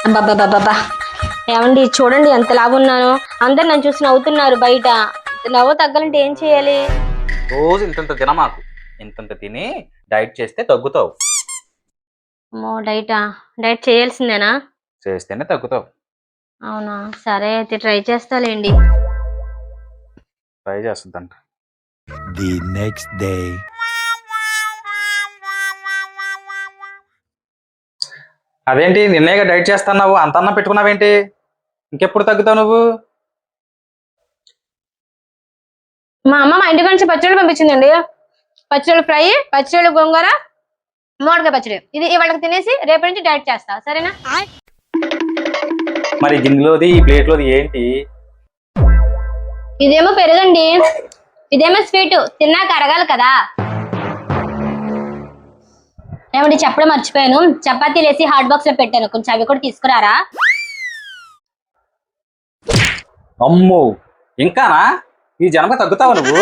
అబ్బబ్బబ్బబ్బా! ఏమండి చూడండి ఎంత లావున్నానో. అందరు నన్ను చూసి నవ్వుతున్నారు బయట. నవ్వు తగ్గాలంటే ఏం చేయాలి? రోజు ఇంతంత తినమాకు. ఇంతంత తిని డైట్ చేస్తే తగ్గుతావు. అమ్మో! డైటా? డైట్ చేయాల్సిందేనా? చేస్తేనే తగ్గుతావు. అవునా? సరే అయితే ట్రై చేస్తాలేండి. ట్రై చేస్తుందంట. The next day. అదేంటి నిన్నేగా డైట్ చేస్తున్నావు అంత అన్నం పెట్టుకున్నావేంటి? ఇంకెప్పుడు తగ్గుతావు నువ్వు? మా అమ్మ మా ఇంటి నుంచి పచ్చళ్ళు పంపించిందండి. పచ్చళ్ళు ఫ్రై, పచ్చళ్ళు గోంగూర, మామిడికాయ పచ్చడి. ఇది ఇవాళకి తినేసి రేపటి నుంచి డైట్ చేస్తా. సరేనా? మరి గిన్నెలోది ఈ ప్లేట్లోది ఏంటి? ఇదేమో పెరుగండి. ఇదేమో స్వీట్. తిన్నాక అరగాలి కదా. ఏమండి చెప్పడం మర్చిపోయాను. చపాతీలు వేసి హాట్ బాక్స్ లో పెట్టాను. కొంచెం అవి కూడా తీసుకురారా? అమ్మో ఇంకానా? ఈ జన్మ తగ్గుతావు నువ్వు?